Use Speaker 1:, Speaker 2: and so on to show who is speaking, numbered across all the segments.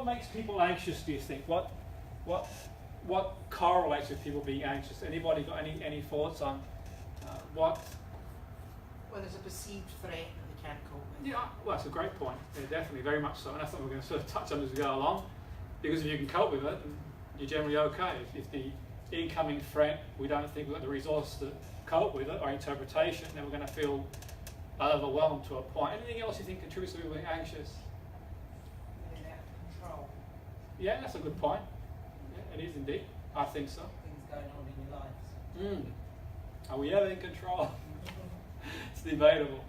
Speaker 1: What makes people anxious, do you think? What correlates with people being anxious? Anybody got any thoughts on what?
Speaker 2: Well, there's a perceived threat that they can't cope with.
Speaker 1: Yeah, well, that's a great point. Yeah, definitely, very much so. And that's something we're going to sort of touch on as we go along. Because if you can cope with it, you're generally okay. If the incoming threat, we don't think we've got the resources to cope with it, or interpretation, then we're going to feel overwhelmed to a point. Anything else you think contributes to people being anxious?
Speaker 2: Being out of control.
Speaker 1: Yeah, that's a good point. Yeah, it is indeed. I think so.
Speaker 2: Things going on in your lives.
Speaker 1: Are we ever in control? It's debatable.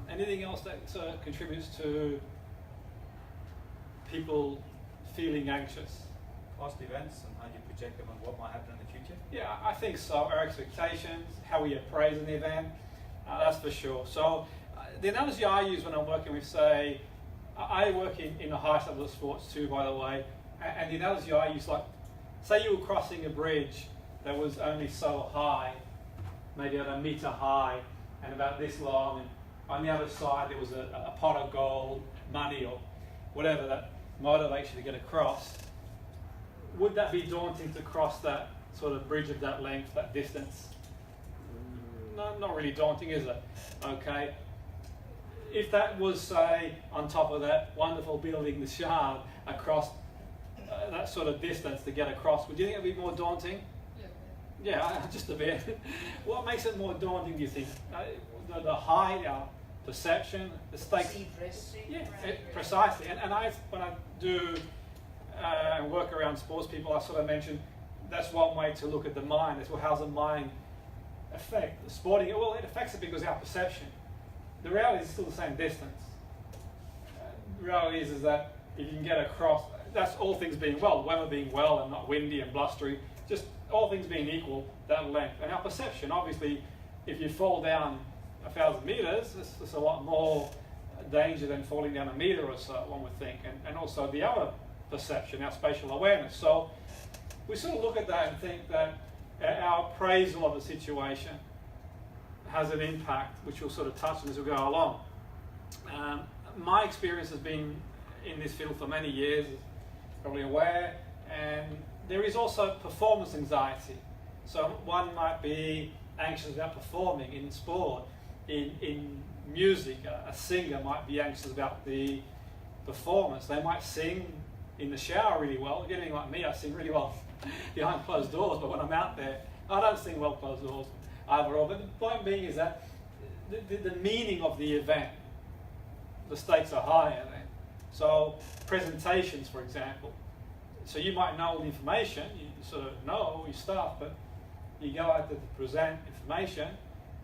Speaker 1: Anything else that contributes to people feeling anxious?
Speaker 3: Past events and how you project them on what might happen in the future?
Speaker 1: Yeah, I think so. Our expectations, how we appraise an event, that's for sure. So the analogy I use when I'm working with, say, I work in the highest level of sports too, by the way, and the analogy I use, like, say you were crossing a bridge that was only so high, maybe about 1 meter high and about this long, and on the other side there was a pot of gold, money, or whatever that motivates you to get across. Would that be daunting to cross that sort of bridge of that length, that distance? No, not really daunting, is it? Okay. If that was, say, on top of that wonderful building, the Shard, across that sort of distance to get across, would you think it would be more daunting? Yeah, just a bit. What makes it more daunting, do you think? The height, our perception, the stakes?
Speaker 2: Perceived risk.
Speaker 1: Yeah, precisely. And when I do work around sports people, I sort of mention that's one way to look at the mind. Well, how's the mind affect the sporting? Well, it affects it because our perception. The reality is still the same distance. The reality is that if you can get across, that's all things being well, the weather being well and not windy and blustery, just all things being equal, that length. And our perception, obviously, if you fall down 1,000 meters, it's a lot more danger than falling down 1 meter or so, one would think. And also the other perception, our spatial awareness. So we sort of look at that and think that our appraisal of the situation has an impact, which we'll sort of touch on as we go along. My experience has been in this field for many years, probably aware, and there is also performance anxiety. So one might be anxious about performing in sport, in music. A singer might be anxious about the performance. They might sing in the shower really well. Getting like me, I sing really well behind closed doors, but when I'm out there, I don't sing well closed doors overall. But the point being is that the meaning of the event, the stakes are higher then. So presentations, for example. So you might know all the information, you sort of know all your stuff, but you go out to present information,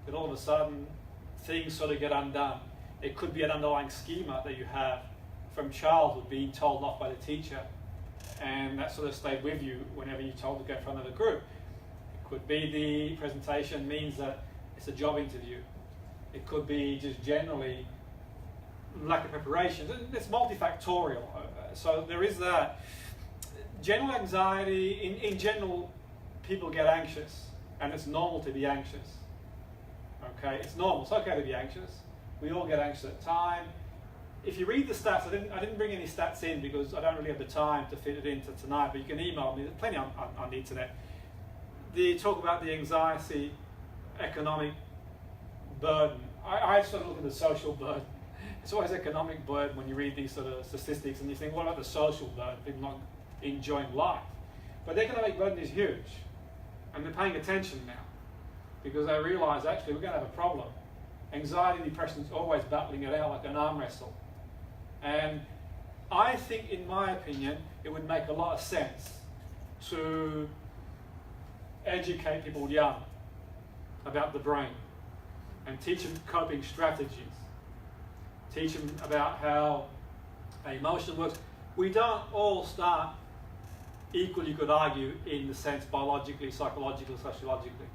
Speaker 1: then all of a sudden things sort of get undone. It could be an underlying schema that you have from childhood being told off by the teacher, and that sort of stayed with you whenever you're told to go in front of a group. It could be the presentation means that it's a job interview. It could be just generally lack of preparation. It's multifactorial. So there is that. General anxiety, in general, people get anxious, and it's normal to be anxious. Okay, it's normal. It's okay to be anxious. We all get anxious at time. If you read the stats, I didn't bring any stats in because I don't really have the time to fit it into tonight, but you can email me. There's plenty on the internet. They talk about the anxiety, economic burden. I sort of look at the social burden. It's always economic burden when you read these sort of statistics, and you think, what about the social burden? People not enjoying life. But the economic burden is huge, and they're paying attention now because they realise actually we're going to have a problem. Anxiety and depression is always battling it out like an arm wrestle. And I think, in my opinion, it would make a lot of sense to educate people young about the brain and teach them coping strategies. Teach them about how emotion works. We don't all start equal, you could argue, in the sense biologically, psychologically, sociologically.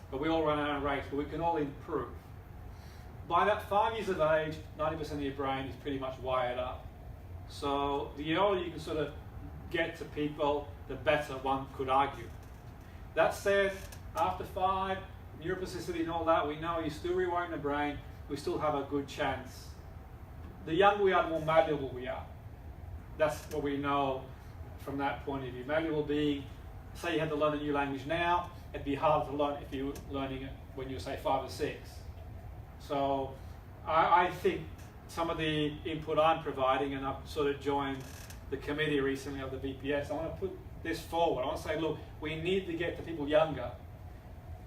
Speaker 1: But we all run our own race, but we can all improve. By about 5 years of age, 90% of your brain is pretty much wired up. So the earlier you can sort of get to people, the better, one could argue. That said, after 5, neuroplasticity and all that, we know you're still rewiring the brain, we still have a good chance. The younger we are, the more malleable we are. that's what we know from that point of view. Malleable being, say you had to learn a new language now, it'd be harder to learn if you were learning it when you were, say, 5 or 6. So I think some of the input I'm providing, and I've sort of joined the committee recently of the BPS, I want to put this forward. I want to say, look, we need to get the people younger.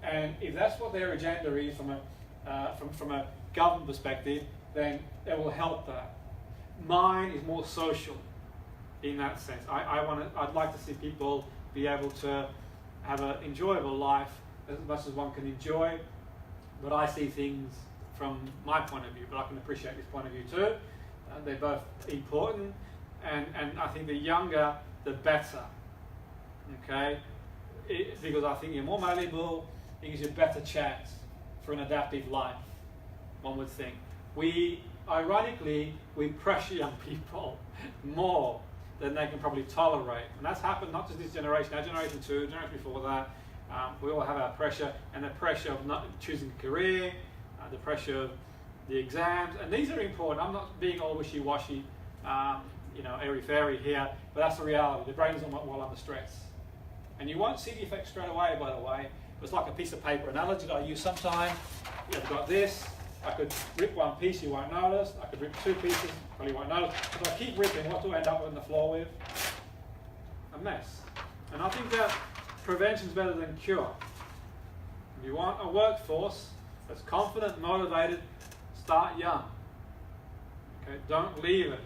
Speaker 1: And if that's what their agenda is from a government perspective, then it will help that. Mine is more social in that sense. I'd like to see people be able to have an enjoyable life as much as one can enjoy, but I see things from my point of view, but I can appreciate this point of view too. They're both important, and I think the younger, the better, okay? Because I think you're more malleable, it gives you a better chance for an adaptive life, one would think. Ironically, we pressure young people more than they can probably tolerate. And that's happened not just this generation, our generation too, generation before that. We all have our pressure, and the pressure of not choosing a career, the pressure of the exams, and these are important. I'm not being all wishy-washy, airy-fairy here, but that's the reality. The brain doesn't work well under stress. And you won't see the effect straight away, by the way. It's like a piece of paper analogy that I use sometimes. I've got this. I could rip one piece, you won't notice. I could rip 2 pieces, probably won't notice. If I keep ripping, what do I end up on the floor with? A mess. And I think that prevention is better than cure. If you want a workforce that's confident, motivated, start young. Okay, don't leave it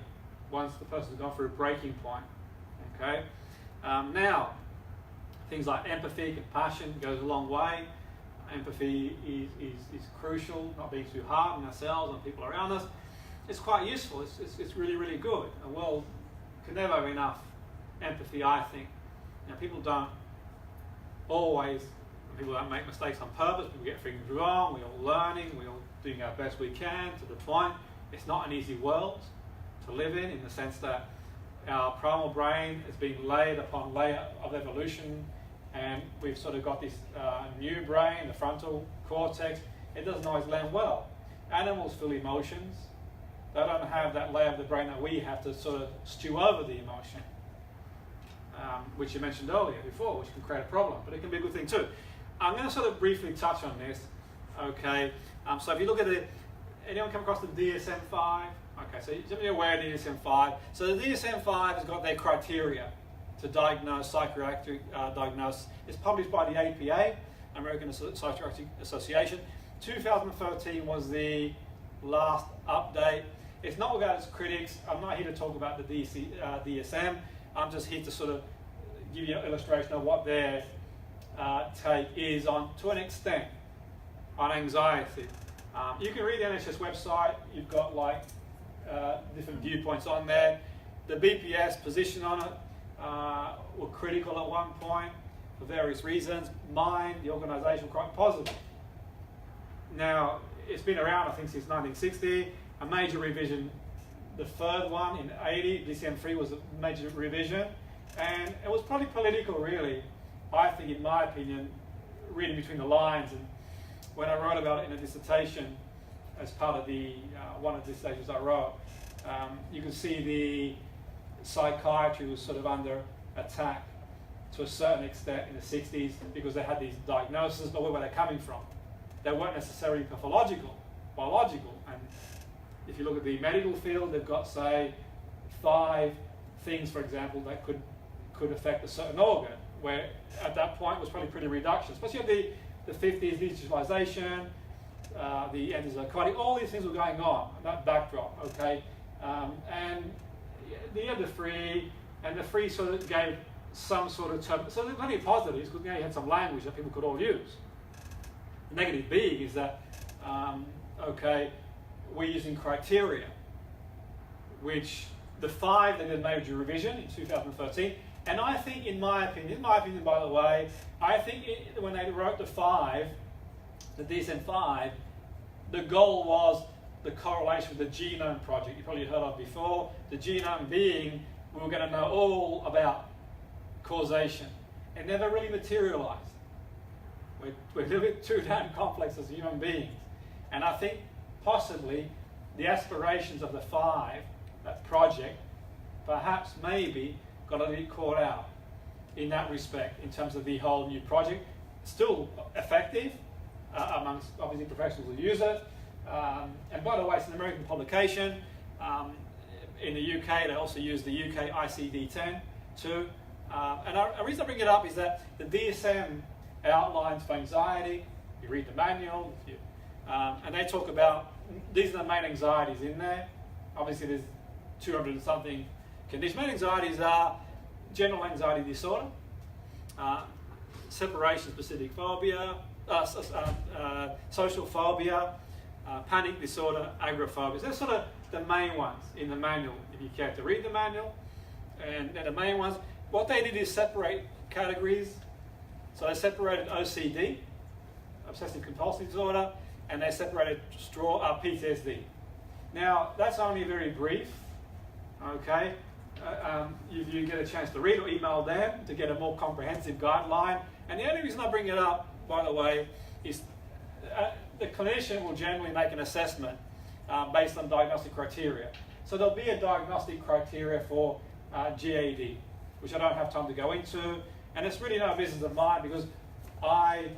Speaker 1: once the person's gone through a breaking point. Okay, now things like empathy, compassion goes a long way. Empathy is crucial, not being too hard on ourselves and people around us. It's quite useful. It's really, really good. The world can never have enough empathy, I think. Now, people don't make mistakes on purpose. People get things wrong. We're all learning. We're all doing our best we can to the point. It's not an easy world to live in the sense that our primal brain has been layered upon layer of evolution, and we've sort of got this new brain, the frontal cortex. It doesn't always land well. Animals feel emotions. They don't have that layer of the brain that we have to sort of stew over the emotion, which you mentioned earlier before, which can create a problem, but it can be a good thing too. I'm going to sort of briefly touch on this, okay? So if you look at anyone come across the DSM-5? Okay, so you're aware of DSM-5. So the DSM-5 has got their criteria to diagnose psychiatric diagnosis. It's published by the APA, American Psychiatric Association. 2013 was the last update. It's not without its critics. I'm not here to talk about the DSM. I'm just here to sort of give you an illustration of what their take is on, to an extent, on anxiety. You can read the NHS website. You've got different viewpoints on there. The BPS position on it were critical at one point for various reasons. Mine, the organisation, quite positive. Now, it's been around, I think, since 1960. A major revision, the third one in 80, DSM-3 was a major revision, and it was probably political, really. I think, in my opinion, reading between the lines, and when I wrote about it in a dissertation as part of the one of the dissertations I wrote, you can see the psychiatry was sort of under attack to a certain extent in the 60s because they had these diagnoses, but where were they coming from? They weren't necessarily pathological, biological. And if you look at the medical field, they've got, say, 5 things, for example, that could affect a certain organ, where at that point was probably pretty reduction. Especially at the 50s, digitalization, the end of aquatic, all these things were going on, that backdrop, okay? And the other 3, and the 3 sort of gave some sort of term. So there's plenty of positives, because now you had some language that people could all use. The negative being is that, okay, we're using criteria, which the 5, they did a major revision in 2013. And I think, in my opinion, by the way, I think when they wrote the 5, the DSM-5, the goal was the correlation with the genome project you probably heard of before. The genome being, we were going to know all about causation. It never really materialized. We're a little bit too damn complex as human beings. And I think possibly the aspirations of the 5, that project, perhaps maybe got a bit caught out in that respect in terms of the whole new project. Still effective amongst obviously professionals who use it. And by the way, it's an American publication. In the UK, they also use the UK ICD-10 too. And the reason I bring it up is that the DSM outlines for anxiety. You read the manual, and they talk about these are the main anxieties in there. Obviously, there's 200 and something conditions. Main anxieties are general anxiety disorder, separation-specific phobia, social phobia, panic disorder, agoraphobia. They're sort of the main ones in the manual, if you care to read the manual. And they're the main ones. What they did is separate categories. So they separated OCD, obsessive compulsive disorder, and they separated PTSD. Now, that's only very brief, okay? If you get a chance to read or email them to get a more comprehensive guideline. And the only reason I bring it up, by the way, is the clinician will generally make an assessment based on diagnostic criteria. So there'll be a diagnostic criteria for GAD, which I don't have time to go into. And it's really no business of mine because I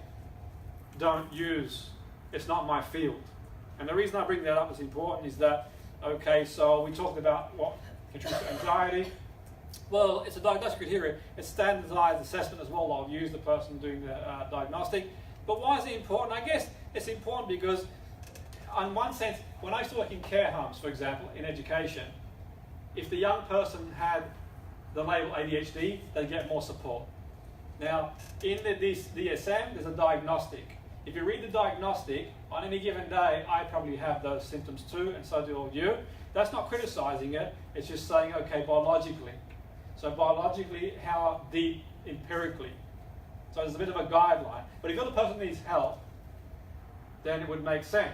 Speaker 1: don't use, it's not my field. And the reason I bring that up is important is that, okay, so we talked about what contributes to anxiety. Well, it's a diagnostic criteria. It's standardized assessment as well. I'll use the person doing the diagnostic. But why is it important? I guess it's important because, in one sense, when I used to work in care homes, for example, in education, if the young person had the label ADHD, they'd get more support. Now, in the DSM, there's a diagnostic. If you read the diagnostic, on any given day, I probably have those symptoms too, and so do all of you. That's not criticizing it, it's just saying, okay, biologically. So biologically, how deep empirically? So there's a bit of a guideline. But if the other person needs help, then it would make sense.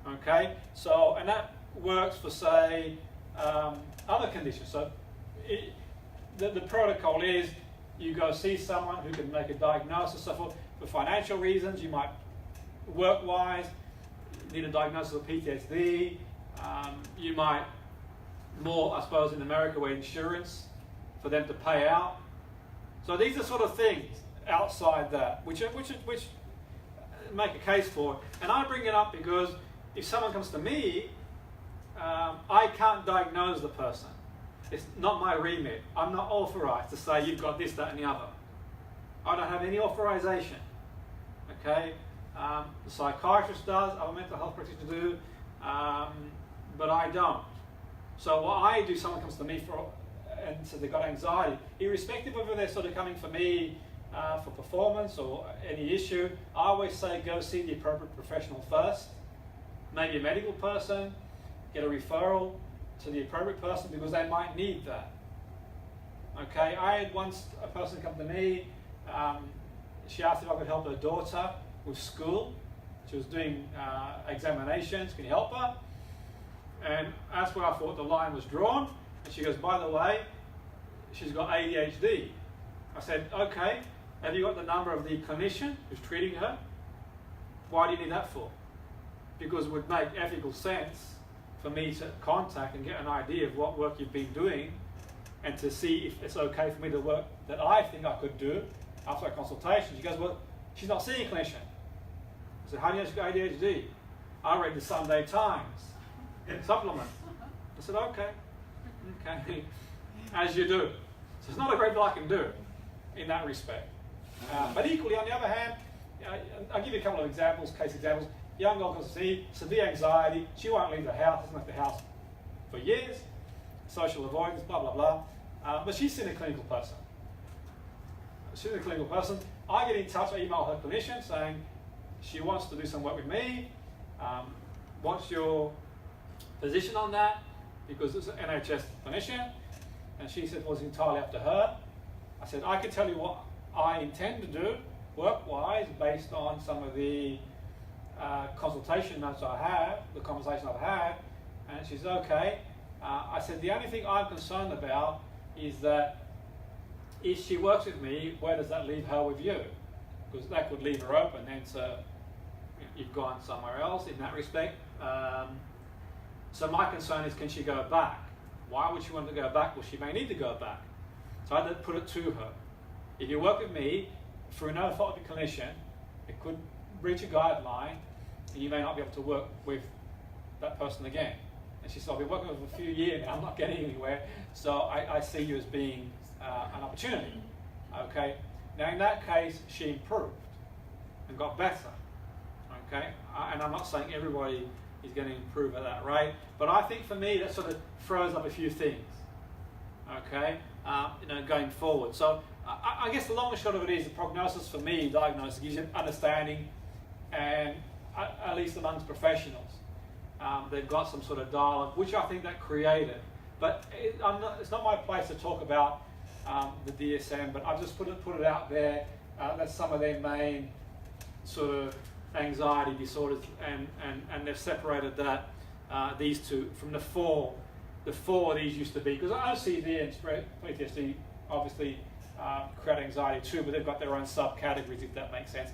Speaker 1: Okay? So, and that works for, say, other conditions. So the protocol is you go see someone who can make a diagnosis. So for financial reasons, you might, work-wise, need a diagnosis of PTSD. You might, more, I suppose, in America, where insurance, for them to pay out. So these are sort of things outside that, which make a case for it. And I bring it up because if someone comes to me, I can't diagnose the person. It's not my remit. I'm not authorized to say you've got this, that, and the other. I don't have any authorization. Okay? The psychiatrist does, other mental health practitioners do, but I don't. So what I do, someone comes to me and says they've got anxiety, irrespective of whether they're sort of coming for me for performance or any issue, I always say go see the appropriate professional first, maybe a medical person, get a referral to the appropriate person because they might need that. Okay, I had once a person come to me, she asked if I could help her daughter with school. She was doing examinations, can you help her? And that's where I thought the line was drawn. And she goes, by the way, she's got ADHD. I said, okay, have you got the number of the clinician who's treating her? Why do you need that for? Because it would make ethical sense for me to contact and get an idea of what work you've been doing and to see if it's okay for me to work that I think I could do after a consultation. She goes, well, she's not seeing a clinician. I said, how do you know she's got ADHD? I read the Sunday Times supplement. I said, okay, as you do. So it's not a great deal I can do in that respect. But equally, on the other hand, I'll give you a couple of examples, case examples. Young girl can see severe anxiety. She won't leave the house, hasn't left the house for years. Social avoidance, blah, blah, blah. But she's seen a clinical person. She's a clinical person. I get in touch, I email her clinician saying she wants to do some work with me. What's your position on that? Because it's an NHS clinician. And she said, well, it's entirely up to her. I said, I can tell you what I intend to do work-wise based on some of the consultation notes I have, the conversation I've had. And she said, okay. I said, the only thing I'm concerned about is that if she works with me, where does that leave her with you? Because that could leave her open then to, you've gone somewhere else in that respect. So my concern is, can she go back? Why would she want to go back? Well, she may need to go back. So I had to put it to her. If you work with me, through no fault of the clinician, it could breach a guideline, and you may not be able to work with that person again. And she said, I've been working with them for a few years now, I'm not getting anywhere, so I see you as being an opportunity. Okay? Now in that case, she improved and got better. Okay? And I'm not saying everybody is going to improve at that rate, but I think for me that sort of throws up a few things. Okay? Going forward. So I guess the long and short of it is the prognosis for me, diagnosis, gives you an understanding, and at least amongst professionals, they've got some sort of dialogue, which I think that created. But it's not my place to talk about the DSM, but I've just put it out there. That's some of their main sort of anxiety disorders, and they've separated that these two from the four these used to be, because OCD and PTSD obviously create anxiety too, but they've got their own subcategories, if that makes sense.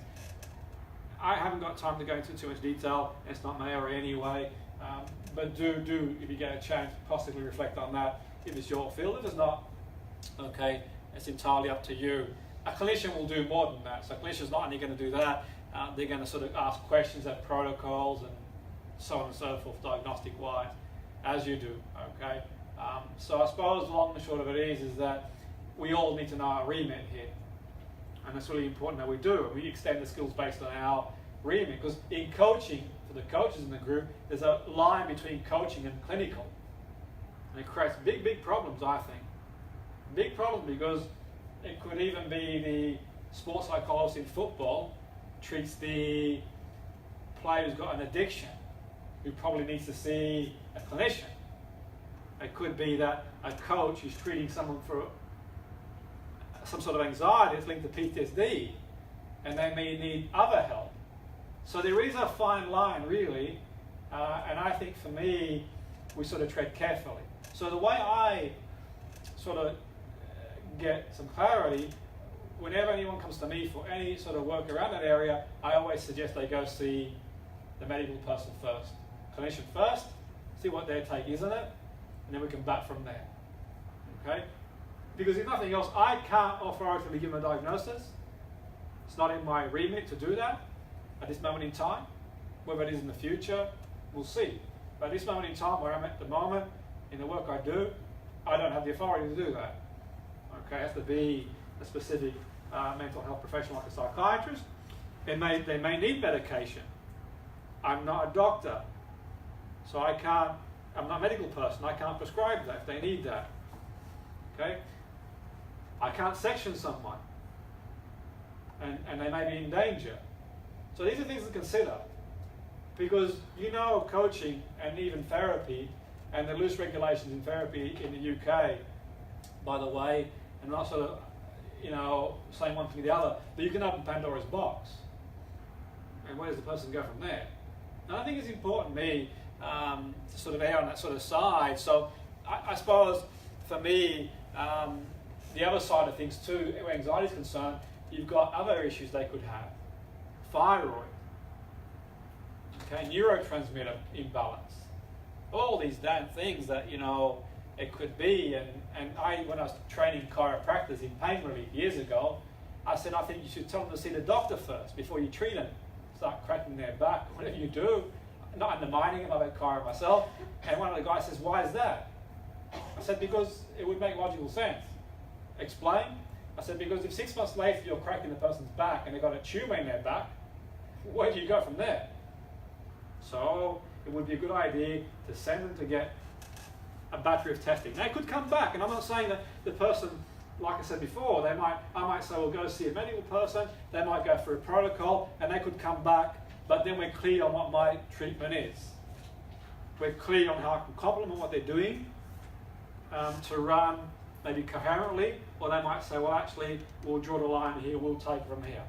Speaker 1: I haven't got time to go into too much detail, and it's not my area anyway, but do, if you get a chance, possibly reflect on that if it's your field. If it's not, okay, it's entirely up to you. A clinician will do more than that. So a clinician's not only going to do that, they're going to sort of ask questions, have protocols, and so on and so forth, diagnostic-wise, as you do, okay? So I suppose the long and short of it is that we all need to know our remit here. And it's really important that we do. We extend the skills based on our remit, because in coaching, for the coaches in the group, there's a line between coaching and clinical. And it creates big problems, I think. Big problems, because it could even be the sports psychologist in football treats the player who's got an addiction, who probably needs to see a clinician. It could be that a coach who's treating someone for some sort of anxiety that's linked to PTSD, and they may need other help. So there is a fine line, really, and I think for me, we sort of tread carefully. So the way I sort of get some clarity, whenever anyone comes to me for any sort of work around that area, I always suggest they go see the medical person first, clinician first, see what their take is on it, and then we can bat from there. Okay? Because if nothing else, I can't authoritatively give them a diagnosis. It's not in my remit to do that at this moment in time. Whether it is in the future, we'll see. But at this moment in time, where I'm at the moment, in the work I do, I don't have the authority to do that. Okay, it has to be a specific mental health professional like a psychiatrist. They may need medication. I'm not a doctor, so I'm not a medical person, I can't prescribe that if they need that. Okay? I can't section someone, and they may be in danger. So these are things to consider, because coaching and even therapy, and the loose regulations in therapy in the UK, by the way, and not sort of, saying one thing or the other, but you can open Pandora's box. And where does the person go from there? And I think it's important, to sort of err on that sort of side. So I suppose, for me, the other side of things too, where anxiety is concerned, you've got other issues they could have. Thyroid, okay, neurotransmitter imbalance. All these damn things that, it could be. And when I was training chiropractors in pain relief years ago, I said, I think you should tell them to see the doctor first before you treat them. Start cracking their back, whatever you do. Not undermining them, I've had chiro myself. And one of the guys says, why is that? I said, because it would make logical sense. Explain? I said, because if 6 months later you're cracking the person's back and they've got a tumour in their back, where do you go from there? So it would be a good idea to send them to get a battery of testing. They could come back, and I'm not saying that the person, like I said before, I might say, well, go see a medical person, they might go through a protocol, and they could come back, but then we're clear on what my treatment is. We're clear on how I can complement what they're doing to run maybe coherently, or they might say, well, actually, we'll draw the line here, we'll take from here.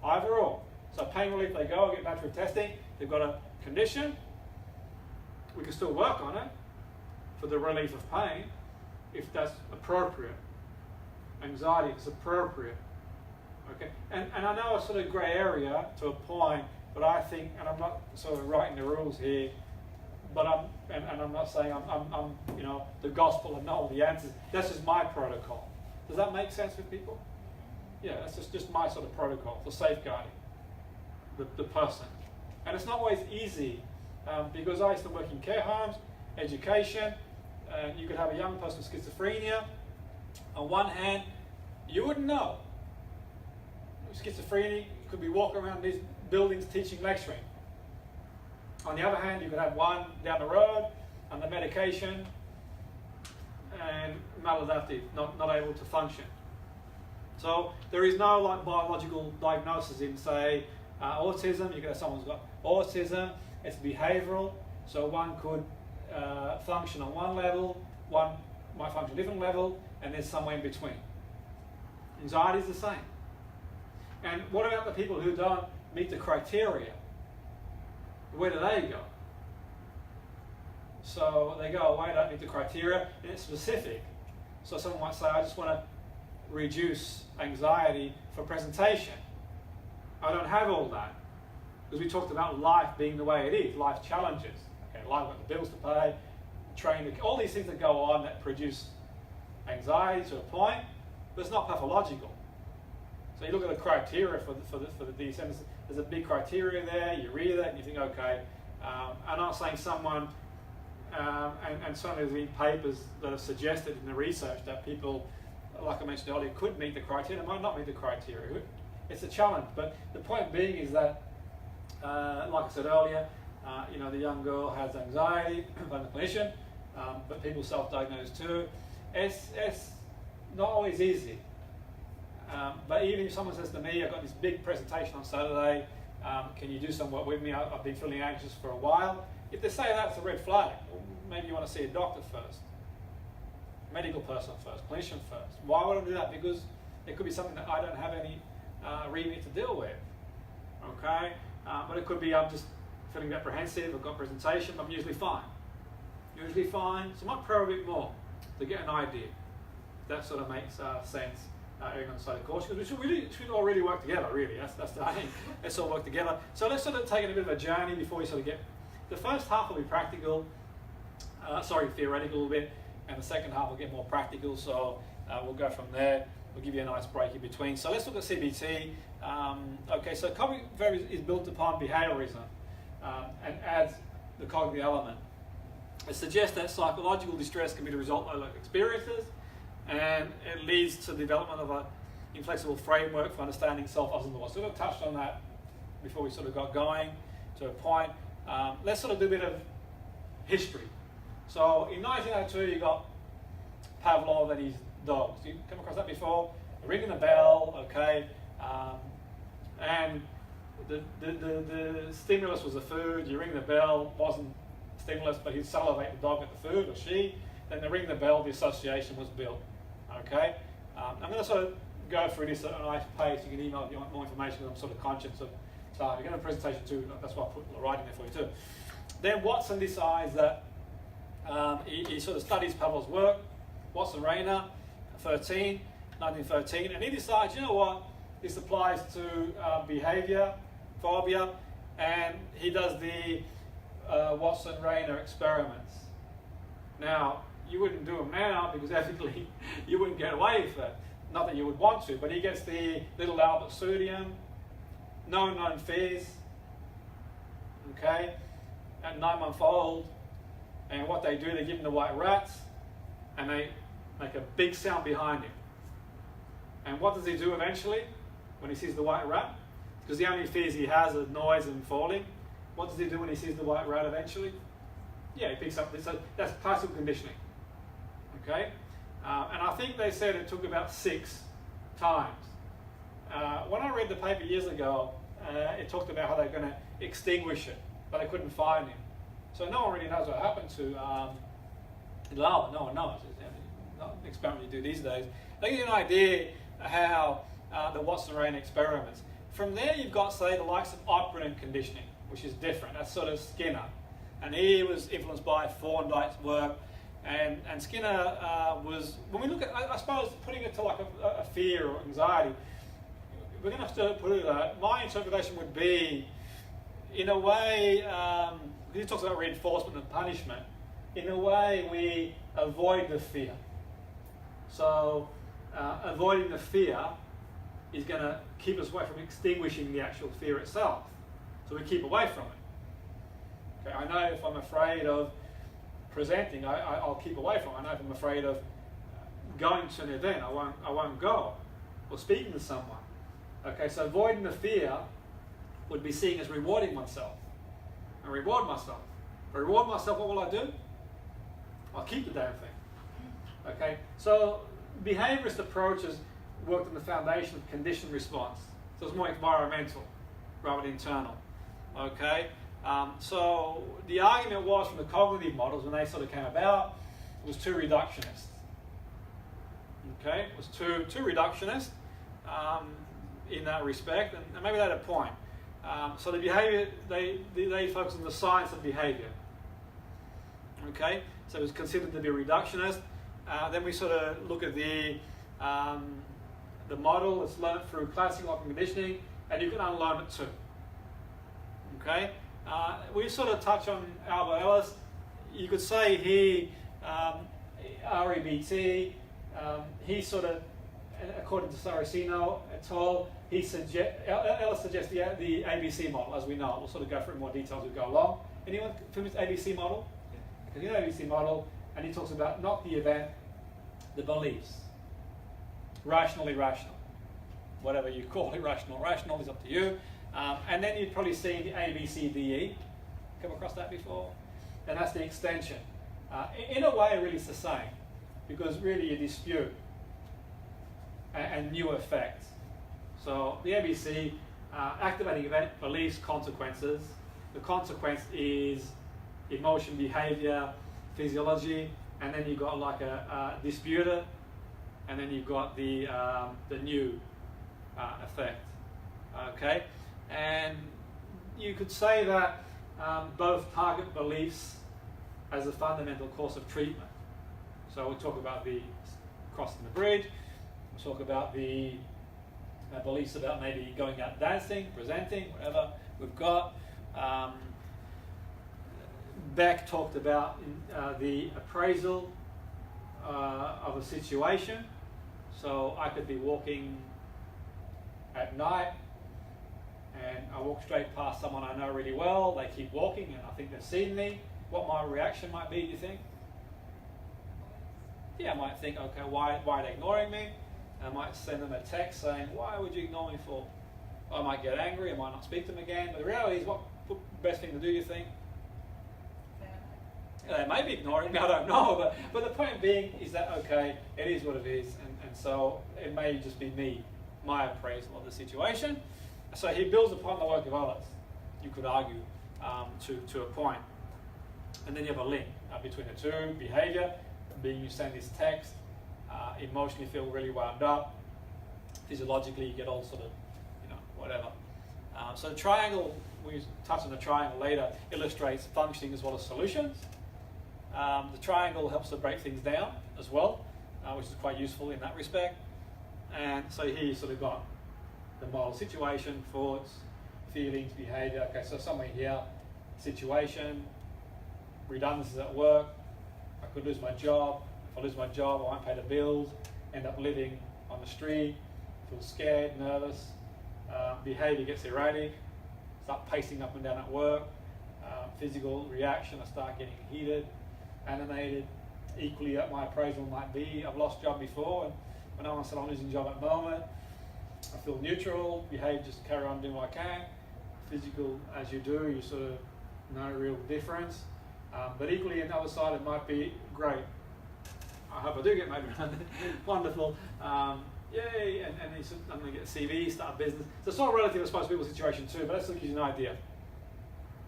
Speaker 1: Either or. So pain relief, they go, get battery of testing, they've got a condition, we can still work on it for the relief of pain, if that's appropriate. Anxiety is appropriate. Okay, and I know it's sort of grey area to a point, but I think, and I'm not sort of writing the rules here, but I'm not saying I'm the gospel and know all the answers. That's just my protocol. Does that make sense with people? Yeah, that's just my sort of protocol for safeguarding the person. And it's not always easy because I used to work in care homes, education. You could have a young person with schizophrenia. On one hand, you wouldn't know. Schizophrenia could be walking around these buildings teaching, lecturing. On the other hand, you could have one down the road under medication and maladaptive, not able to function. So there is no like biological diagnosis in, say, autism. You could have someone who's got autism. It's behavioural, so one could function on one level, one might function on a different level, and there's somewhere in between. Anxiety is the same. And what about the people who don't meet the criteria? Where do they go? So they go away, don't meet the criteria, and it's specific. So someone might say, I just want to reduce anxiety for presentation. I don't have all that. Because we talked about life being the way it is, life challenges. Okay, life, got the bills to pay, training, all these things that go on that produce anxiety to a point, but it's not pathological. So you look at the criteria for the DSM, there's a big criteria there, you read it and you think, okay, I'm not saying someone, and certainly there's been papers that have suggested in the research that people, like I mentioned earlier, could meet the criteria, might not meet the criteria. It's a challenge, but the point being is that, like I said earlier, the young girl has anxiety, I'm a clinician, but people self-diagnose too. It's not always easy. But even if someone says to me, I've got this big presentation on Saturday, can you do some work with me? I've been feeling anxious for a while. If they say that's a red flag, maybe you want to see a doctor first, medical person first, clinician first. Why would I do that? Because it could be something that I don't have any remit to deal with. Okay? But it could be I'm just feeling apprehensive, I've got presentation, I'm usually fine. Usually fine, so I might probe a bit more to get an idea. That sort of makes sense. Erring on the side of caution, because we should all really work together, really. That's the aim. Let's all work together. So let's sort of take it a bit of a journey before we sort of get... The first half will be practical, theoretical a little bit, and the second half will get more practical, so we'll go from there. We'll give you a nice break in between. So let's look at CBT. Okay, so cognitive behavior is built upon behaviorism and adds the cognitive element. It suggests that psychological distress can be the result of experiences, and it leads to the development of an inflexible framework for understanding self, others, and the world. So we touched on that before we sort of got going to a point. Let's sort of do a bit of history. So in 1902, you got Pavlov and his dogs. You come across that before? Ringing the bell, okay, and the stimulus was the food. You ring the bell, wasn't stimulus, but he'd salivate the dog at the food, or she. Then they ring the bell, the association was built. Okay, I'm going to sort of go through this at a nice pace. You can email if you want more information, because I'm sort of conscious of time. You're going to have a presentation too, that's why I put the writing there for you too. Then Watson decides that he sort of studies Pavlov's work, Watson-Rayner, 1913, and he decides, you know what, this applies to behavior, phobia, and he does the Watson-Rayner experiments. Now, you wouldn't do them now because ethically you wouldn't get away with it. Not that you would want to, but he gets the little Albert Studium, no known fears, okay, at 9-month-old, and what they do, they give him the white rats, and they make a big sound behind him. And what does he do eventually when he sees the white rat? Because the only fears he has are noise and falling. What does he do when he sees the white rat eventually? Yeah, he picks up this. So that's classical conditioning. Okay? And I think they said it took about 6 times. When I read the paper years ago, it talked about how they're going to extinguish it, but they couldn't find him. So no one really knows what happened to Lala. No one knows. It's not an experiment you do these days. They give you an idea how the Watson-Rayner experiments. From there, you've got, say, the likes of operant conditioning, which is different. That's sort of Skinner. And he was influenced by Thorndike's work. And Skinner was, when we look at, I suppose, putting it to like a fear or anxiety, we're going to have to put it, my interpretation would be, in a way, he talks about reinforcement and punishment. In a way, we avoid the fear. So avoiding the fear is going to keep us away from extinguishing the actual fear itself. So we keep away from it. Okay, I know if I'm afraid of presenting, I'll keep away from it. I know if I'm afraid of going to an event, I won't go, or speaking to someone. Okay, so avoiding the fear would be seen as rewarding myself. I reward myself. If I reward myself, what will I do? I'll keep the damn thing. Okay, so behaviorist approaches worked on the foundation of conditioned response. So it's more environmental rather than internal. Okay, so the argument was from the cognitive models when they sort of came about, it was too reductionist. Okay, it was too reductionist in that respect, and maybe they had a point. So the behavior, they focus on the science of behavior. Okay, so it was considered to be reductionist. Then we sort of look at the model. It's learned through classical conditioning, and you can unlearn it too. Okay, we sort of touch on Albert Ellis. You could say he, REBT, he sort of, according to Saraceno et al., Ellis suggests the ABC model, as we know. We'll sort of go through more details as we go along. Anyone familiar with ABC model? Because you know ABC model, and he talks about not the event, the beliefs. Rational, irrational. Whatever you call it, rational, rational is up to you. And then you'd probably see the ABCDE. Come across that before? And that's the extension. In a way, really it's the same, because really you dispute and new effects. So the ABC, activating event, beliefs, consequences. The consequence is emotion, behavior, physiology, and then you've got like a disputer, and then you've got the new effect. Okay, and you could say that both target beliefs as a fundamental course of treatment. So we'll talk about the crossing the bridge. We'll talk about the beliefs about maybe going out dancing, presenting, whatever we've got. Beck talked about the appraisal of a situation. So I could be walking at night and I walk straight past someone I know really well. They keep walking and I think they've seen me. What my reaction might be, do you think? Yeah, I might think, okay, why are they ignoring me? I might send them a text saying, why would you ignore me for? I might get angry, I might not speak to them again. But the reality is, what's the best thing to do, you think? They may be ignoring me, I don't know. But the point being is that, okay, it is what it is. And so it may just be me, my appraisal of the situation. So he builds upon the work of others, you could argue, to a point. And then you have a link between the two, behavior, being you send this text, emotionally feel really wound up, physiologically you get all sort of, whatever. So the triangle, we touch on the triangle later, illustrates functioning as well as solutions. The triangle helps to break things down as well, which is quite useful in that respect. And so here you sort of got the model: situation, thoughts, feelings, behavior. Okay, so somewhere here, situation, redundancies at work, I could lose my job. If I lose my job, I won't pay the bills, end up living on the street, feel scared, nervous, behavior gets erratic, start pacing up and down at work, physical reaction, I start getting heated, animated. Equally, my appraisal might be, I've lost job before, and when no one said I'm losing job at the moment, I feel neutral, behave, just carry on doing what I can. Physical, as you do, you sort of no real difference. But equally, on the other side, it might be great. I hope I do get made redundant. Wonderful. Yay, and I'm going to get a CV, start a business. So it's not relative, I suppose, to people's situation too, but that gives you an idea.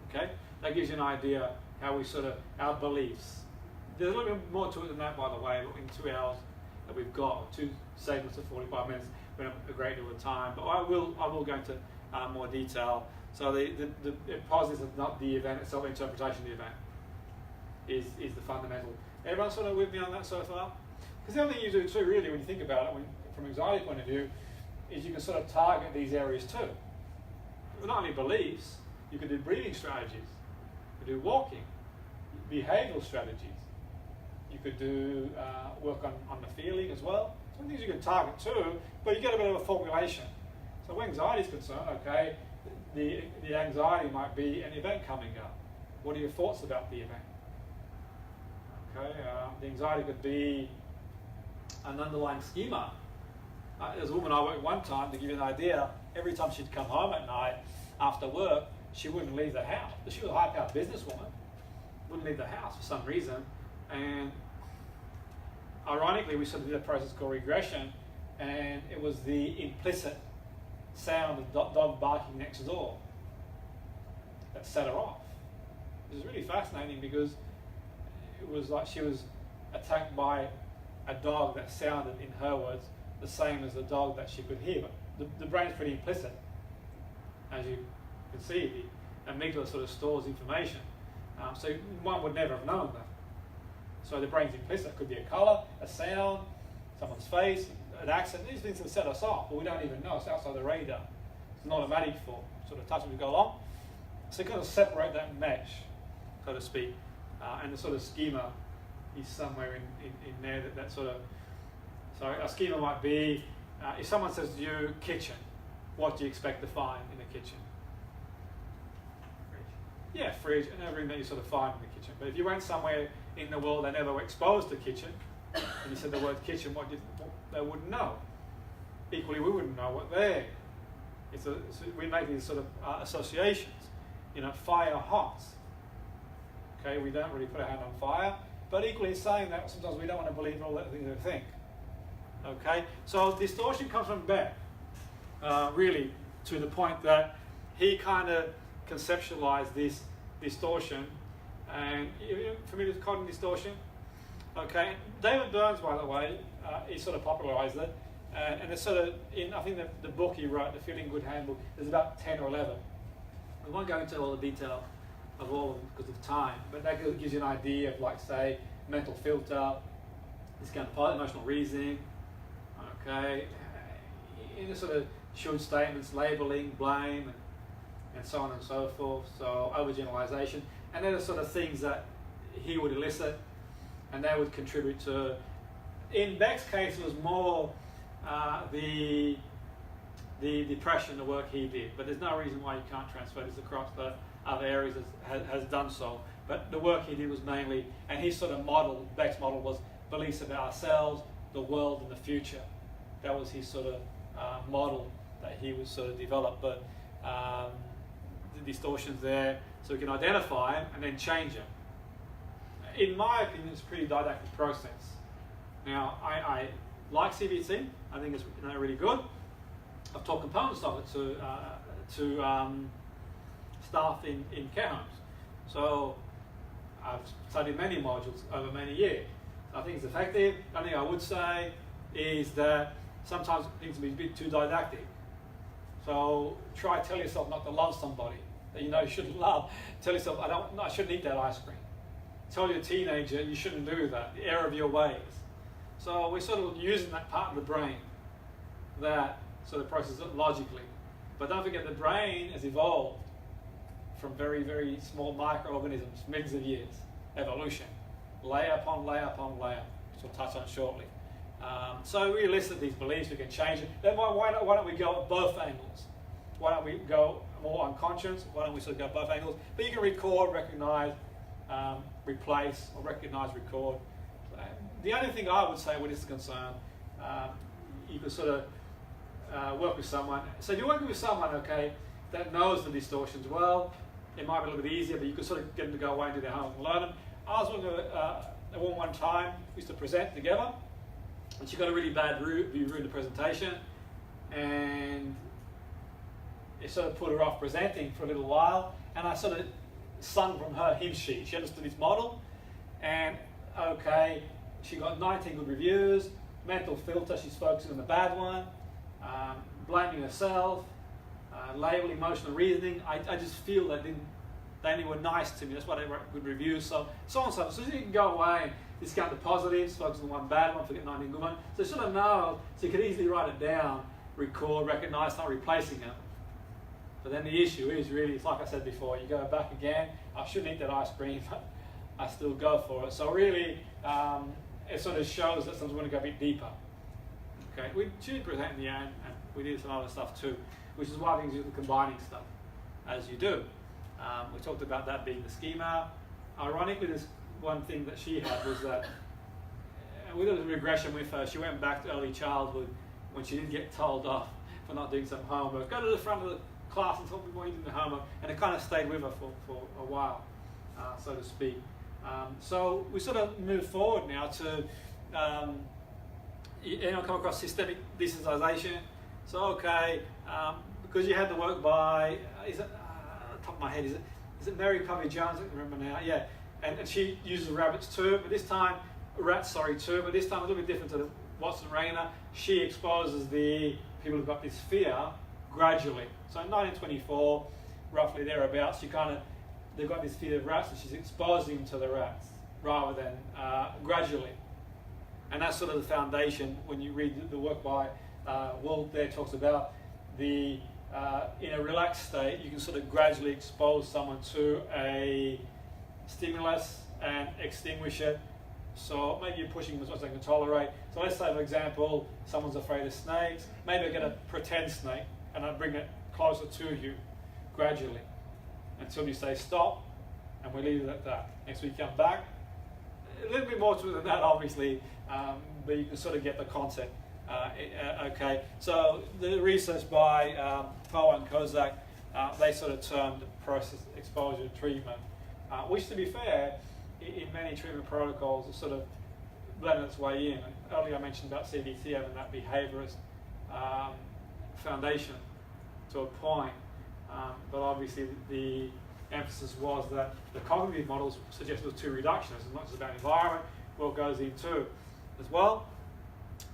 Speaker 1: Okay? That gives you an idea how we sort of, our beliefs. There's a little bit more to it than that, by the way, but in 2 hours that we've got, 2 segments of 45 minutes, we don't have a great deal of time, but I will go into more detail. So the positives of not the event itself, interpretation of the event is the fundamental. Everyone sort of with me on that so far? Because the other thing you do too, really, when you think about it, from an anxiety point of view, is you can sort of target these areas too. Not only beliefs, you can do breathing strategies. could do walking, behavioural strategies. You could do work on the feeling as well. Some things you can target too, but you get a bit of a formulation. So where anxiety is concerned, okay, the anxiety might be an event coming up. What are your thoughts about the event? Okay, the anxiety could be an underlying schema. There's a woman I worked with one time, to give you an idea, every time she'd come home at night after work, she wouldn't leave the house. She was a high-powered businesswoman, wouldn't leave the house for some reason. And ironically, we sort of did a process called regression, and it was the implicit sound of dog barking next door that set her off. It was really fascinating because it was like she was attacked by a dog that sounded, in her words, the same as the dog that she could hear. But the brain's pretty implicit. As you can see, the amygdala sort of stores information. So one would never have known that. So the brain's implicit. It could be a colour, a sound, someone's face, an accent. These things can set us off, but we don't even know. It's outside the radar. It's an automatic for sort of touch as we go along. So you kind of separate that mesh, so to speak, and the sort of schema is somewhere in there that sort of. So a schema might be, if someone says to you, kitchen, what do you expect to find in the kitchen? Fridge. Yeah, fridge, and everything that you sort of find in the kitchen. But if you went somewhere in the world they never were exposed to kitchen, and you said the word kitchen, they wouldn't know. Equally, we wouldn't know what they're. We make these sort of associations. You know, fire hot. Okay, we don't really put our hand on fire, but equally saying that sometimes we don't want to believe all that things they think. Okay, so distortion comes from Beck, really, to the point that he kind of conceptualized this distortion, and familiar with cognitive distortion? Okay, David Burns, by the way, he sort of popularized it, and it's sort of in, I think the book he wrote, the Feeling Good Handbook, there's about 10 or 11. I won't go into all the detail of all of them because of time, but that gives you an idea of, like, say, mental filter, this kind of emotional reasoning. Okay, in the sort of should statements, labeling, blame, and so on and so forth. So overgeneralization, and they're the sort of things that he would elicit, and they would contribute to. In Beck's case, it was more the depression, the work he did. But there's no reason why you can't transfer this across the other areas. Has done so. But the work he did was mainly, and his sort of model, Beck's model, was beliefs about ourselves, the world, and the future. That was his sort of model that he would sort of develop, but the distortions there, so we can identify them and then change them. In my opinion, it's a pretty didactic process. Now, I like CBT. I think it's really good. I've taught components of it to staff in care homes. So I've studied many modules over many years. I think it's effective. The only thing I would say is that sometimes things can be a bit too didactic. So try to tell yourself not to love somebody that you know you shouldn't love. Tell yourself, I shouldn't eat that ice cream. Tell your teenager you shouldn't do that, the error of your ways. So we're sort of using that part of the brain that sort of processes it logically. But don't forget, the brain has evolved from very, very small microorganisms, millions of years, evolution, layer upon layer upon layer, which we'll touch on shortly. So we elicit these beliefs, we can change it. Then why don't we go at both angles? Why don't we go more unconscious? Why don't we sort of go both angles? But you can record, recognize, replace, or recognize, record. The only thing I would say when this is concerned, you can sort of work with someone. So if you're working with someone, okay, that knows the distortions well, it might be a little bit easier, but you could sort of get them to go away and do their homework and learn them. I was working with a woman one time, we used to present together, and she got a really bad review in the presentation, and it sort of put her off presenting for a little while, and I sort of sung from her hymn sheet. She understood this model, and okay, she got 19 good reviews, mental filter, she's focusing on the bad one, blaming herself, label, emotional reasoning. I just feel that they only were nice to me, that's why they wrote good reviews, so on and so forth. So you can go away and discount the positives, focus on one bad one, forget 19 good ones. So you sort of know, so you can easily write it down, record, recognize, start replacing it. But then the issue is really, it's like I said before, you go back again, I shouldn't eat that ice cream, but I still go for it. So really, it sort of shows that sometimes we want to go a bit deeper. Okay, we choose present in the end, and we do some other stuff too, which is why we use the combining stuff, as you do. We talked about that being the schema. Ironically, this one thing that she had was that we did a regression with her. She went back to early childhood when she didn't get told off for not doing some homework. Go to the front of the class and tell me why you did the homework, and it kind of stayed with her for a while, so to speak. So we sort of move forward now to come across systemic desensitization. So okay, because you had the work by is it top of my head, is it Mary Povey Jones? I don't remember now. Yeah, and she uses rabbits too, but this time rats, too, but this time a little bit different to the Watson Rayner. She exposes the people who've got this fear gradually. So in 1924, roughly thereabouts, they've got this fear of rats, and she's exposing them to the rats rather than gradually. And that's sort of the foundation when you read the work by Will. There talks about the in a relaxed state, you can sort of gradually expose someone to a stimulus and extinguish it. So maybe you're pushing as much as they can tolerate. So let's say, for example, someone's afraid of snakes. Maybe I get a pretend snake and I bring it closer to you gradually until you say stop, and we leave it at that. Next week, come back. A little bit more to it than that, obviously, but you can sort of get the concept. Okay, so the research by Poe and Kozak, they sort of termed process exposure treatment, which, to be fair, in many treatment protocols, has sort of blended its way in. Earlier I mentioned about CBT having that behaviourist foundation to a point, but obviously the emphasis was that the cognitive models suggested it was too reductionist, as much as about environment, what goes into as well.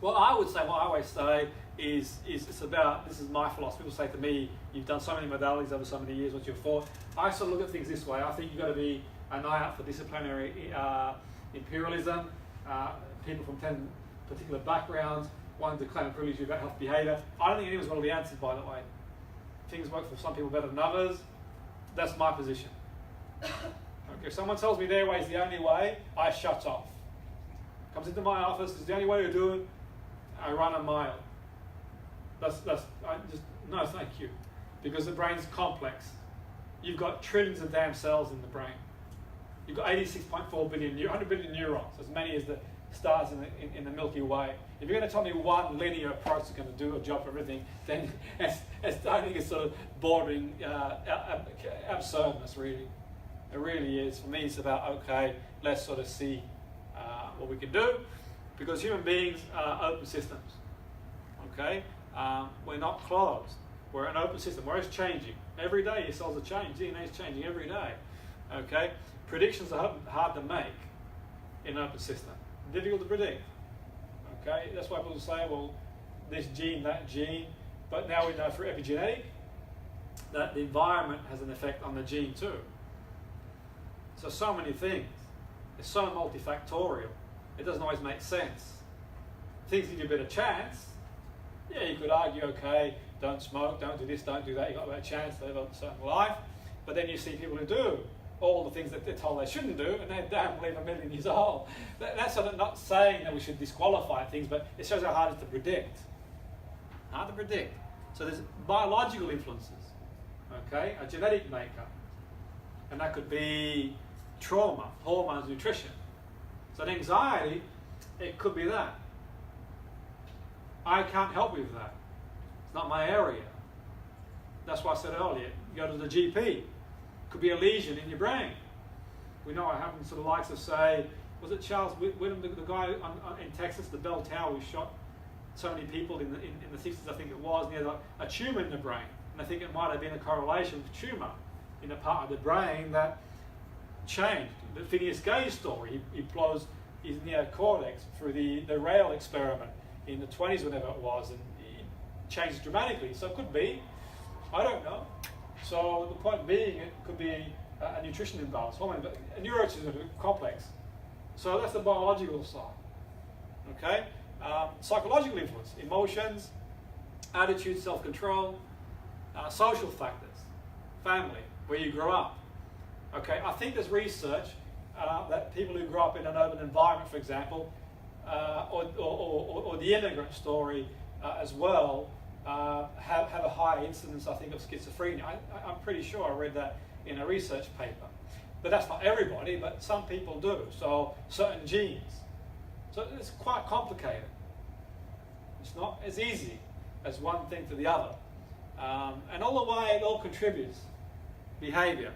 Speaker 1: What I would say, what I always say is it's about, this is my philosophy. People say to me, you've done so many modalities over so many years, what's your thought? I sort of look at things this way. I think you've got to be an eye out for disciplinary imperialism, people from 10 particular backgrounds wanting to claim a privilege about health behaviour. I don't think anyone's going to be answered, by the way. Things work for some people better than others. That's my position. Okay, if someone tells me their way is the only way, I shut off. Comes into my office, it's the only way to do it, I run a mile. I just, no thank you. Because the brain's complex. You've got trillions of damn cells in the brain. You've got 86.4 billion, 100 billion neurons, as many as the stars in the Milky Way. If you're going to tell me one linear approach is going to do a job for everything, then I think it's sort of bordering absurdness, really. It really is. For me, it's about, okay, let's sort of see what we can do, because human beings are open systems. Okay, we're not closed. We're an open system. We're always changing. Every day your cells are changing. DNA is changing every day. Okay, predictions are hard to make in an open system. Difficult to predict. Okay, that's why people say, well, this gene, that gene. But now we know for epigenetic that the environment has an effect on the gene too. So many things. It's so multifactorial. It doesn't always make sense. Things give you a better chance. Yeah, you could argue, okay, don't smoke, don't do this, don't do that. You've got a better chance to live a certain life. But then you see people who do all the things that they're told they shouldn't do, and they don't live a million years old. That's sort of not saying that we should disqualify things, but it shows how hard it is to predict. Hard to predict. So there's biological influences, okay, a genetic makeup, and that could be trauma, hormones, nutrition. So anxiety, it could be that. I can't help with that. It's not my area. That's why I said earlier, you go to the GP. It could be a lesion in your brain. We know what happens to the likes of, say, was it Charles Whittam, the guy in Texas, the Bell Tower, who shot so many people in the 60s, I think it was, and he had a tumour in the brain. And I think it might have been a correlation with tumour in a part of the brain that changed. The Phineas Gage story, he blows his neocortex through the rail experiment in the 20s, whenever it was, and it changes dramatically. So it could be, I don't know. So the point being, it could be a nutrition imbalance, hormone, but a neurosis is complex. So that's the biological side. Okay, psychological influence, emotions, attitude, self-control. Social factors, family, where you grew up. Okay, I think there's research that people who grow up in an urban environment, for example, or the immigrant story as well, have a higher incidence, I think, of schizophrenia. I'm pretty sure I read that in a research paper. But that's not everybody, but some people do. So certain genes. So it's quite complicated. It's not as easy as one thing to the other. And all the way it all contributes. Behavior.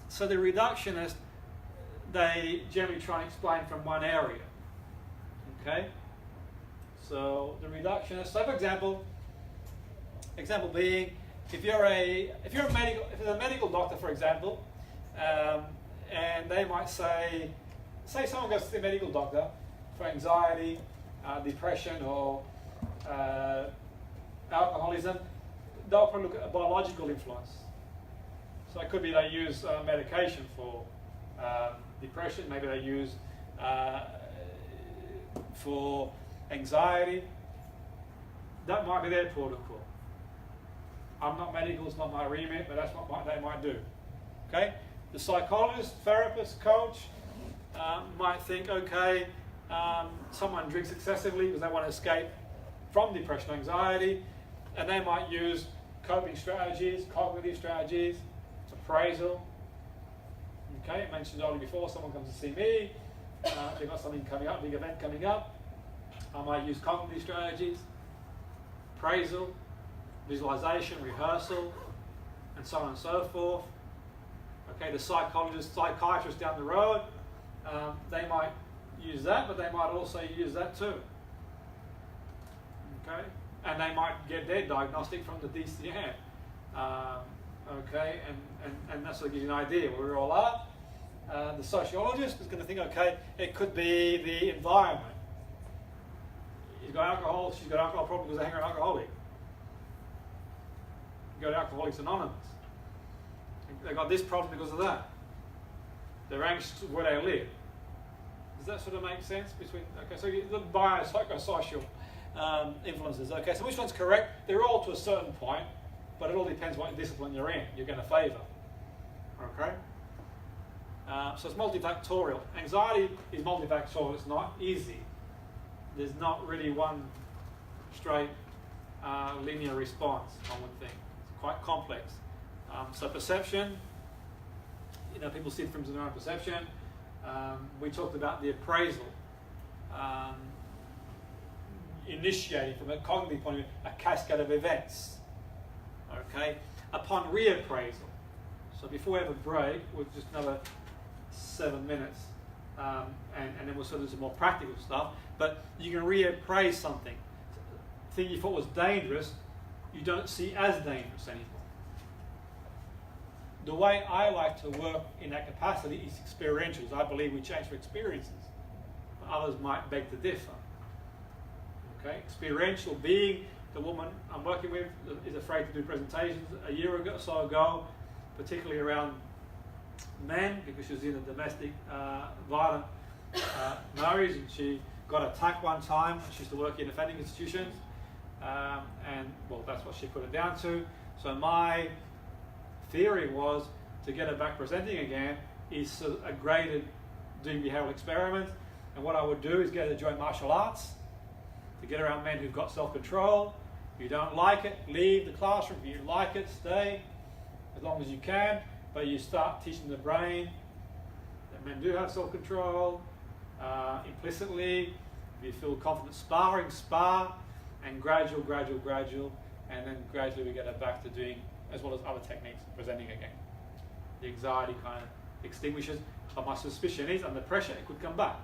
Speaker 1: So the reductionists, they generally try and explain from one area. Okay? So the reductionists, so for example being, if you're a medical doctor, for example, and they might say someone goes to see a medical doctor for anxiety, depression, or alcoholism, they'll probably look at a biological influence. So it could be they use medication for depression, maybe they use for anxiety. That might be their protocol. I'm not medical, it's not my remit, but that's what they might do. Okay? The psychologist, therapist, coach might think, okay, someone drinks excessively because they want to escape from depression, anxiety, and they might use coping strategies, cognitive strategies, appraisal. Okay, I mentioned already before, someone comes to see me, they've got something coming up, big event coming up. I might use cognitive strategies, appraisal, visualization, rehearsal, and so on and so forth. Okay, the psychiatrist down the road, they might use that, but they might also use that too. Okay, and they might get their diagnostic from the DCM. Okay, and that sort of gives you an idea where we all are. The sociologist is going to think, okay, it could be the environment. He's got alcohol, she's got alcohol problem because they hang around alcoholic. You go to Alcoholics Anonymous. They've got this problem because of that. They're anxious where they live. Does that sort of make sense? Okay, so you look biopsychosocial influences. Okay, so which one's correct? They're all to a certain point, but it all depends what discipline you're in. You're going to favour. Okay. So it's multifactorial. Anxiety is multifactorial. It's not easy. There's not really one straight linear response, I would think. It's quite complex. So perception, people see from their own perception. We talked about the appraisal, initiating from a cognitive point of view a cascade of events. Okay, upon reappraisal. So before we have a break, we'll just another 7 minutes, and then we'll sort of do some more practical stuff. But you can reappraise something. Thing you thought was dangerous, you don't see as dangerous anymore. The way I like to work in that capacity is experiential. I believe we change for experiences. Others might beg to differ. Okay, experiential being the woman I'm working with is afraid to do presentations. A year or so ago, particularly around men, because she was in a domestic violent marriage, and she got attacked one time. She used to work in offending institutions, and well, that's what she put it down to. So my theory was to get her back presenting again is a graded doing behavioural experiments, and what I would do is get her to join martial arts, to get around men who've got self-control. If you don't like it, leave the classroom. If you like it, stay as long as you can, but you start teaching the brain that men do have self-control implicitly. If you feel confident sparring, spar, and gradual, and then gradually we get her back to doing, as well as other techniques, presenting again. The anxiety kind of extinguishes, but my suspicion is under pressure it could come back.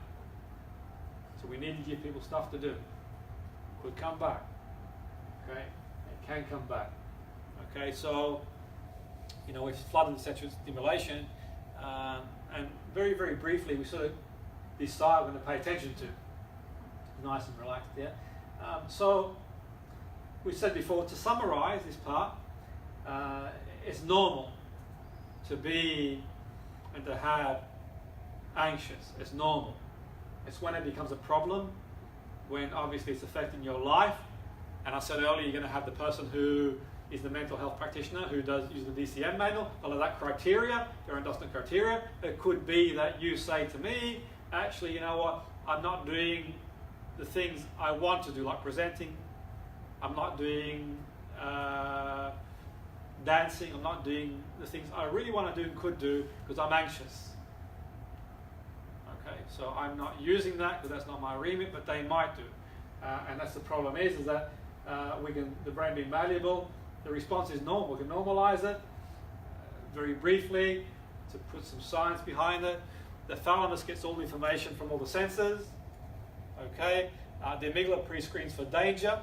Speaker 1: So we need to give people stuff to do. Could come back. Okay, it can come back. Okay, so we've flooded the sensory stimulation, and very, very briefly we sort of decide we're going to pay attention to. Nice and relaxed, yeah. So we said before, to summarise this part, it's normal to be and to have anxious. It's normal. It's when it becomes a problem, when obviously it's affecting your life. And I said earlier, you're going to have the person who is the mental health practitioner who does use the DCM manual. Follow that criteria, your endorsement criteria. It could be that you say to me, actually, you know what, I'm not doing the things I want to do, like presenting. I'm not doing dancing. I'm not doing the things I really want to do and could do because I'm anxious. Okay, so I'm not using that because that's not my remit, but they might do. And that's the problem is that the brain being malleable, the response is normal. We can normalize it very briefly to put some science behind it. The thalamus gets all the information from all the senses. Okay, the amygdala pre-screens for danger,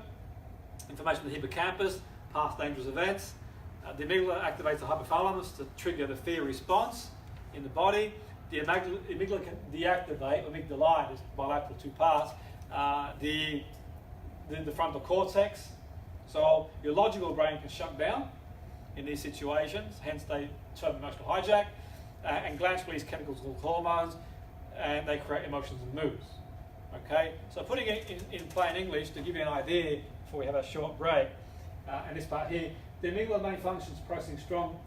Speaker 1: information from the hippocampus, past dangerous events. The amygdala activates the hypothalamus to trigger the fear response in the body. The amygdala can deactivate, amygdala is bilateral two parts, the frontal cortex. So your logical brain can shut down in these situations, hence they term emotional hijack, and glands release chemicals called hormones, and they create emotions and moods. Okay, so putting it in plain English to give you an idea before we have a short break, and this part here, the amygdala main function is processing strong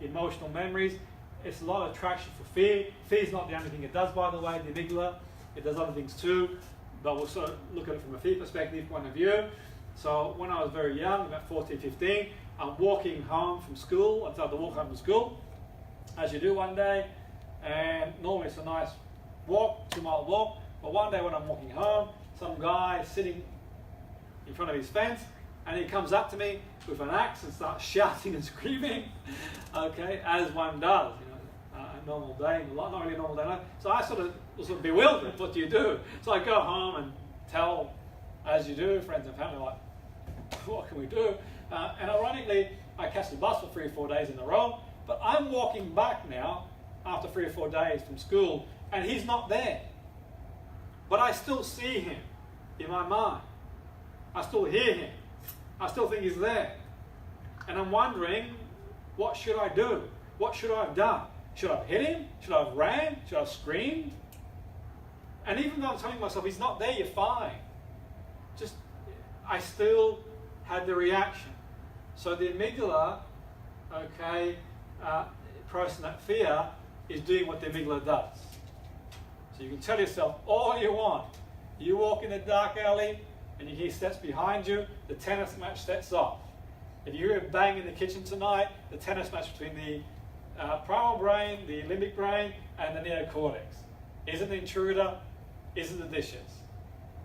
Speaker 1: emotional memories. It's a lot of attraction for fear. Fear is not the only thing it does, by the way, the amygdala. It does other things too, but we'll sort of look at it from a fear perspective point of view. So when I was very young, about 14, 15, I'm walking home from school. I started to walk home from school, as you do one day, and normally it's a nice walk, 2-mile walk, but one day when I'm walking home, some guy is sitting in front of his fence, and he comes up to me with an axe and starts shouting and screaming, okay, as one does, you know, a normal day, not really a normal day. No. So I sort of was sort of bewildered. What do you do? So I go home and tell, as you do, friends and family, like, what can we do? And ironically, I catch the bus for 3 or 4 days in a row, but I'm walking back now after 3 or 4 days from school, and he's not there. But I still see him in my mind. I still hear him. I still think he's there. And I'm wondering, what should I do? What should I have done? Should I have hit him? Should I have ran? Should I have screamed? And even though I'm telling myself, he's not there, you're fine. Just, I still had the reaction. So the amygdala, okay, processing that fear, is doing what the amygdala does. So you can tell yourself all you want. You walk in a dark alley and you hear steps behind you, the tennis match sets off. If you hear a bang in the kitchen tonight, the tennis match between the primal brain, the limbic brain, and the neocortex. Is it the intruder? Is it the dishes?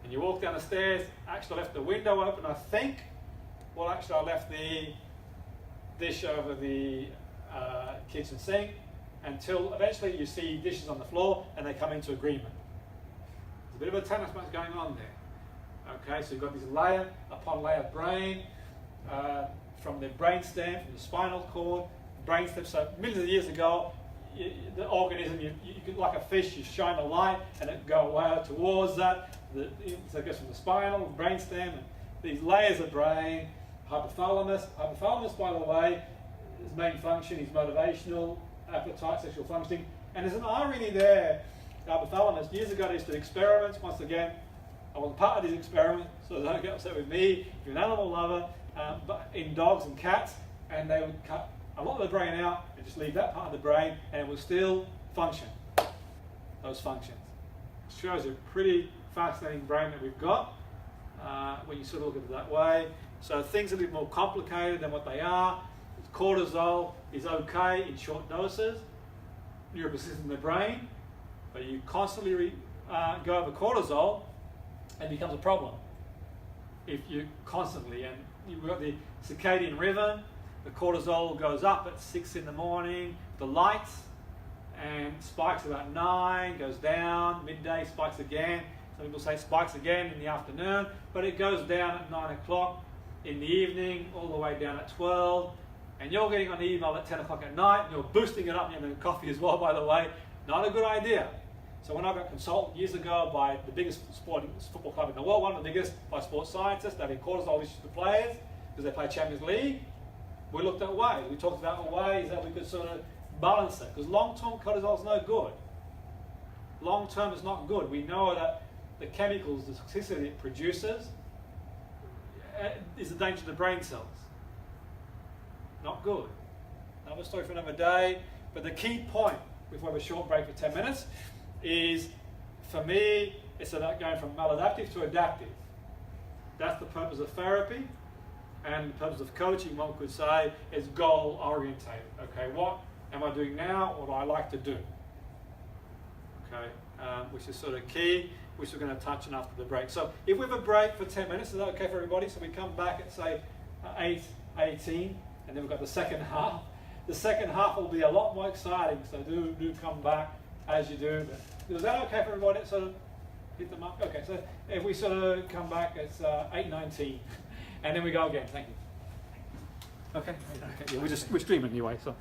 Speaker 1: And you walk down the stairs, actually I left the window open, I think. Well, actually I left the dish over the kitchen sink, until eventually you see dishes on the floor and they come into agreement. There's a bit of a tennis match going on there. Okay, so you've got this layer upon layer of brain, from the brainstem, from the spinal cord, brainstem. So millions of years ago, the organism, you could, like a fish, you shine a light and it go out towards that. So it goes from the spinal, brainstem, and these layers of brain, hypothalamus. Hypothalamus, by the way, his main function is motivational, appetite, sexual functioning. And there's an irony there. Hypothalamus, years ago they used to do experiments. Once again, I wasn't part of these experiments, so don't get upset with me. If you're an animal lover, but in dogs and cats, and they would cut a lot of the brain out and just leave that part of the brain, and it would still function. Those functions. It shows you a pretty fascinating brain that we've got when you sort of look at it that way. So things are a bit more complicated than what they are. Cortisol is okay in short doses, neuroplastics in the brain, but you constantly go over cortisol, and it becomes a problem. If you constantly, and you've got the circadian rhythm, the cortisol goes up at 6 in the morning, the lights, and spikes about 9, goes down, midday spikes again. Some people say spikes again in the afternoon, but it goes down at 9 o'clock in the evening, all the way down at 12, and you're getting on the email at 10 o'clock at night, and you're boosting it up, and you're having coffee as well, by the way. Not a good idea. So when I got consulted years ago by the biggest football club in the world, one of the biggest by sports scientists, they've been cortisol issues to players because they play Champions League, we looked at ways. We talked about ways that we could sort of balance it, because long-term cortisol is no good. Long-term is not good. We know that the chemicals, the toxicity it produces is a danger to the brain cells. not good. Another story for another day. But the key point, if we have a short break for 10 minutes, is, for me, it's about going from maladaptive to adaptive. That's the purpose of therapy, and the purpose of coaching, one could say, is goal orientated. Okay, what am I doing now? What do I like to do? Okay, which is sort of key, which we're going to touch on after the break. So if we have a break for 10 minutes, is that okay for everybody? So we come back at, say, 8:18, and then we've got the second half. The second half will be a lot more exciting, so do come back as you do. But is that okay for everybody? Sort of hit them up? Okay, so if we sort of come back, it's 8:19, and then we go again. Thank you. Okay, yeah, we're streaming anyway, so.